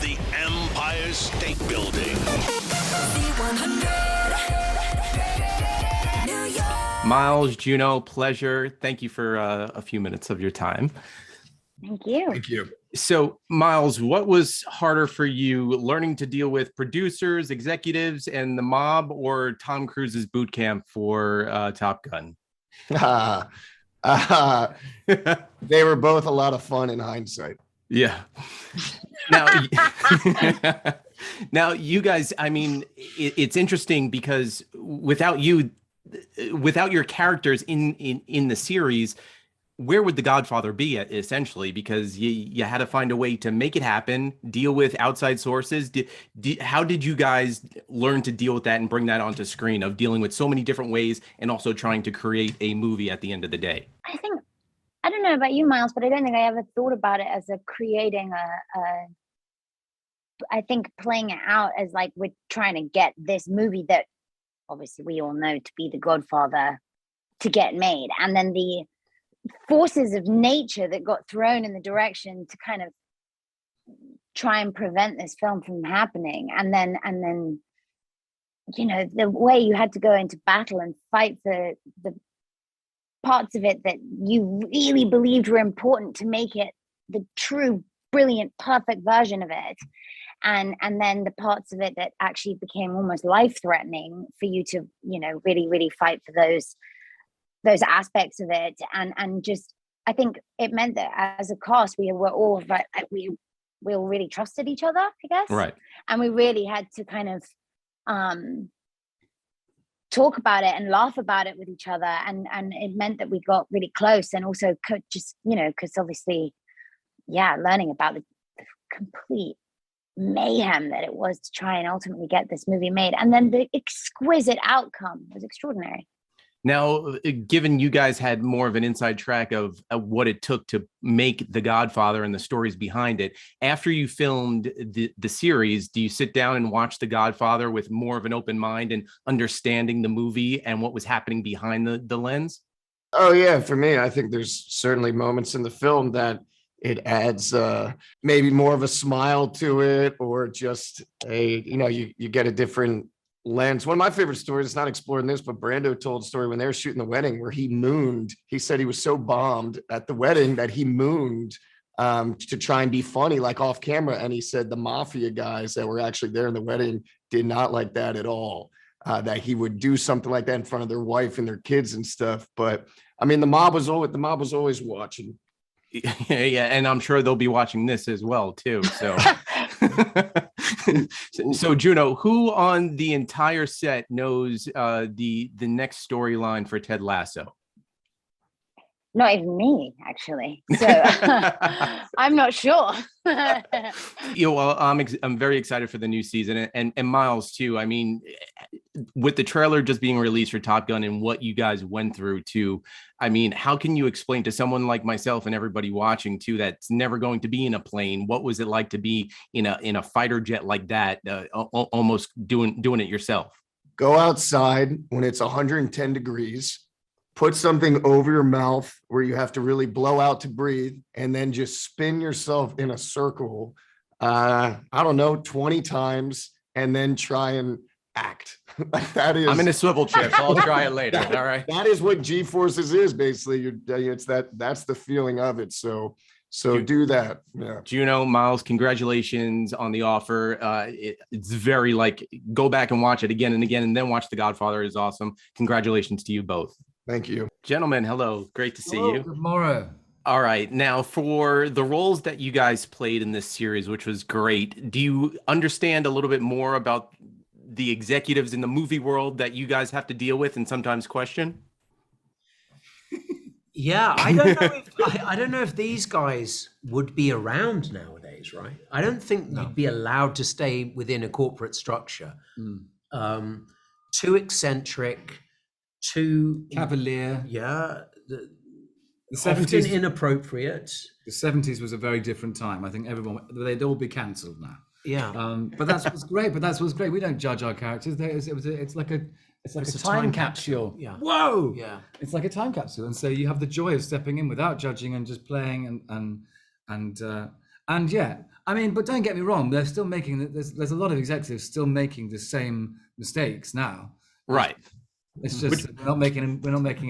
the Empire State Building. Miles, Juno, pleasure. Thank you for a few minutes of your time. Thank you. Thank you. So, Miles, what was harder for you, learning to deal with producers, executives, and the mob, or Tom Cruise's boot camp for Top Gun? They were both a lot of fun in hindsight. Yeah. Now, you guys, I mean, it's interesting because without your characters in the series, where would The Godfather be essentially? Because you had to find a way to make it happen, deal with outside sources. How did you guys learn to deal with that and bring that onto screen, of dealing with so many different ways and also trying to create a movie at the end of the day? I don't know about you, Miles, but I don't think I ever thought about it as creating I think playing it out as like we're trying to get this movie that obviously we all know to be The Godfather to get made. And then the forces of nature that got thrown in the direction to kind of try and prevent this film from happening. And then, you know, the way you had to go into battle and fight for the parts of it that you really believed were important to make it the true, brilliant, perfect version of it. And then the parts of it that actually became almost life-threatening for you to, you know, really, really fight for those aspects of it. And just, I think it meant that as a cast, we all really trusted each other, I guess. Right. And we really had to kind of talk about it and laugh about it with each other. And it meant that we got really close, and also could just, you know, because obviously, yeah, learning about the complete mayhem that it was to try and ultimately get this movie made. And then the exquisite outcome was extraordinary. Now, given you guys had more of an inside track of what it took to make The Godfather and the stories behind it, after you filmed the series, do you sit down and watch The Godfather with more of an open mind and understanding the movie and what was happening behind the lens? Oh yeah, for me, I think there's certainly moments in the film that it adds maybe more of a smile to it, or just you get a different lens. One of my favorite stories, it's not exploring this, but Brando told a story when they were shooting the wedding where he mooned. He said he was so bombed at the wedding that he mooned to try and be funny, like off camera. And he said the mafia guys that were actually there in the wedding did not like that at all, that he would do something like that in front of their wife and their kids and stuff. But I mean, the mob was always watching. Yeah, and I'm sure they'll be watching this as well too. So, so Juno, who on the entire set knows the next storyline for Ted Lasso? Not even me, actually. So I'm not sure. Well, I'm very excited for the new season, and Miles too. I mean, with the trailer just being released for Top Gun and what you guys went through too, I mean, how can you explain to someone like myself and everybody watching too that's never going to be in a plane, what was it like to be in a fighter jet like that, almost doing it yourself? Go outside when it's 110 degrees. Put something over your mouth where you have to really blow out to breathe, and then just spin yourself in a circle, I don't know, 20 times, and then try and act. That is, I'm in a swivel chair, so I'll try it later. All right. That is what G-Forces is basically. That's the feeling of it. So do that. Yeah. Juno, Miles, congratulations on the offer. It's very go back and watch it again and again, and then watch The Godfather is awesome. Congratulations to you both. Thank you. Gentlemen, hello. Great to see you. Good morrow. All right. Now, for the roles that you guys played in this series, which was great, do you understand a little bit more about the executives in the movie world that you guys have to deal with and sometimes question? Yeah, I don't know if these guys would be around nowadays, right? I don't think you'd be allowed to stay within a corporate structure. Too eccentric, too cavalier. Yeah, the 70s, often inappropriate. The 70s was a very different time. I think they'd all be cancelled now. Yeah, but that's what's great. We don't judge our characters. It's like a time capsule. Yeah. Whoa. Yeah. It's like a time capsule, and so you have the joy of stepping in without judging and just playing, and And yeah, I mean, but don't get me wrong, they're still making, there's a lot of executives still making the same mistakes now. Right. It's just we're not making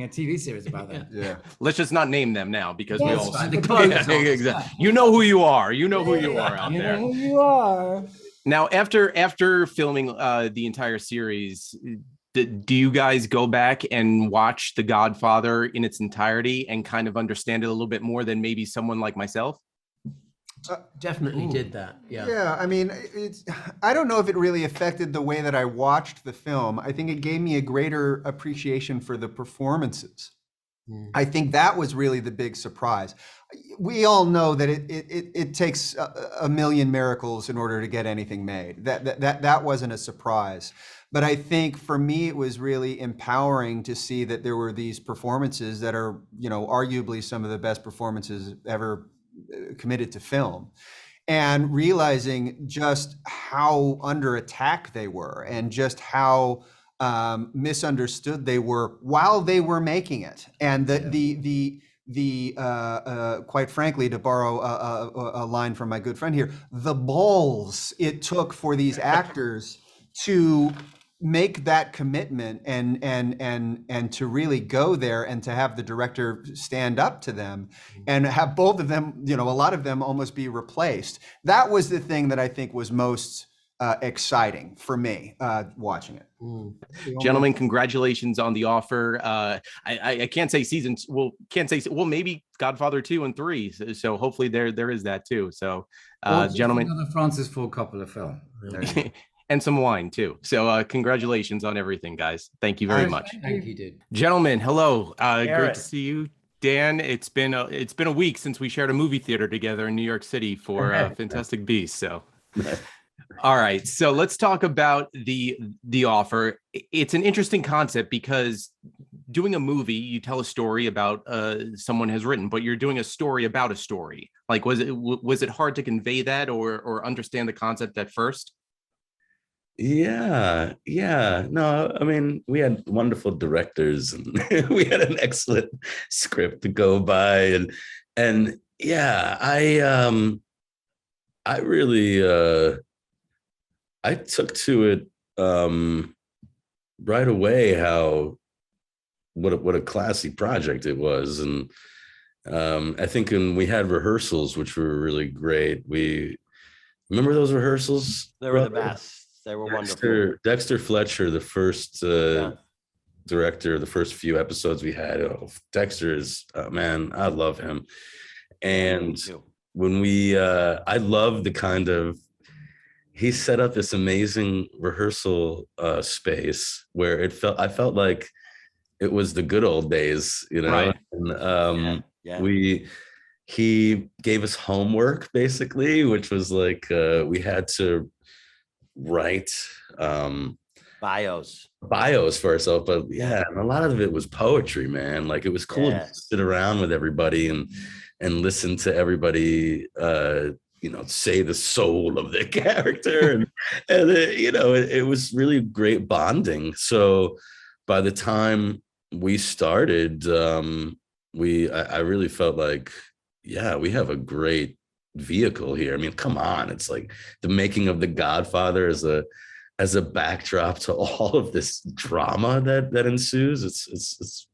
a TV series about that. Yeah. Let's just not name them now because we Yes, all. right, the Yeah, clothes off. exactly. You know who you are. You know who you are out You there. know who you are. Now, after filming the entire series, do you guys go back and watch The Godfather in its entirety and kind of understand it a little bit more than maybe someone like myself? Definitely did that. Yeah. Yeah, I mean, I don't know if it really affected the way that I watched the film. I think it gave me a greater appreciation for the performances. I think that was really the big surprise. We all know that it takes a million miracles in order to get anything made. That wasn't a surprise. But I think for me, it was really empowering to see that there were these performances that are, arguably some of the best performances ever committed to film, and realizing just how under attack they were and just how misunderstood they were while they were making it. And quite frankly, to borrow a line from my good friend here, the balls it took for these actors to make that commitment and to really go there and to have the director stand up to them and have both of them, a lot of them almost be replaced. That was the thing that I think was most exciting for me watching it. Gentlemen, congratulations on the offer. I can't say seasons. Maybe Godfather 2 and 3. So hopefully there is that too. So gentlemen, another Francis Ford Coppola film. and some wine too. So congratulations on everything, guys. Thank you very much. Thank you, dude. Gentlemen, hello. Great to see you. Dan, it's been a week since we shared a movie theater together in New York City for Fantastic Beasts. So all right, so let's talk about the offer. It's an interesting concept because doing a movie, you tell a story about someone has written, but you're doing a story about a story. Like, was it hard to convey that or understand the concept at first? Yeah. No, I mean, we had wonderful directors and we had an excellent script to go by. And yeah, I really, I took to it right away what a classy project it was. And I think we had rehearsals, which were really great. We remember those rehearsals? They were the best. They were wonderful. Dexter Fletcher, the first director, the first few episodes we had. Oh, Dexter is, man, I love him. And when I love the kind of, he set up this amazing rehearsal space where I felt like it was the good old days, Right. And he gave us homework basically, which was like we had to write bios for ourselves. But yeah, and a lot of it was poetry, man. Like it was cool to sit around with everybody and listen to everybody say the soul of the character and it was really great bonding. So by the time we started, I really felt like, we have a great vehicle here. I mean, come on, it's like the making of The Godfather as a backdrop to all of this drama that ensues. It's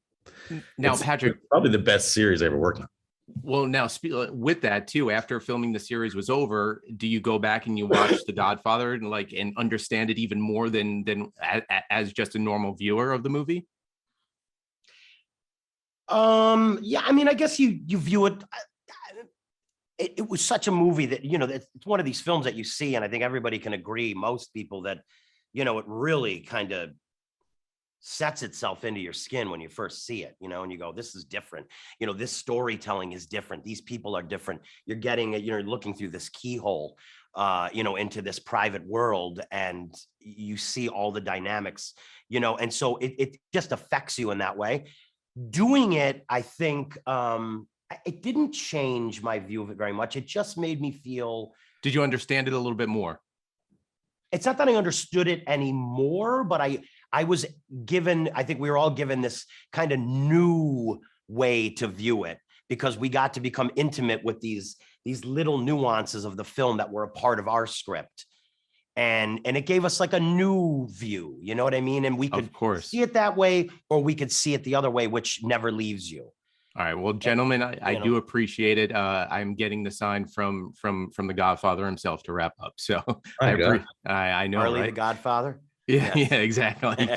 Patrick, probably the best series I ever worked on. Well, now with that too, after filming the series was over, do you go back and you watch The Godfather and understand it even more than as just a normal viewer of the movie? Yeah, I mean, I guess you view it. It was such a movie that it's one of these films that you see, and I think everybody can agree, most people, that it really kind of sets itself into your skin when you first see it, and you go, this is different. This storytelling is different. These people are different. You're getting it, you're looking through this keyhole, into this private world, and you see all the dynamics, and so it just affects you in that way. Doing it, I think, it didn't change my view of it very much. It just made me feel. Did you understand it a little bit more? It's not that I understood it anymore, but I was given, I think we were all given this kind of new way to view it, because we got to become intimate with these these little nuances of the film that were a part of our script. And it gave us like a new view, you know what I mean? And we could Of course. see it that way, or we could see it the other way, which never leaves you. All right. Well, gentlemen, I you know. do appreciate it. I'm getting the sign from the Godfather himself to wrap up. So I know, Harley the right? Godfather. Yeah, yeah, exactly.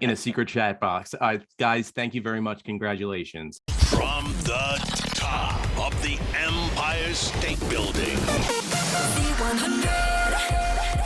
In a secret chat box. Guys, thank you very much. Congratulations. From the top of the Empire State Building. Z100.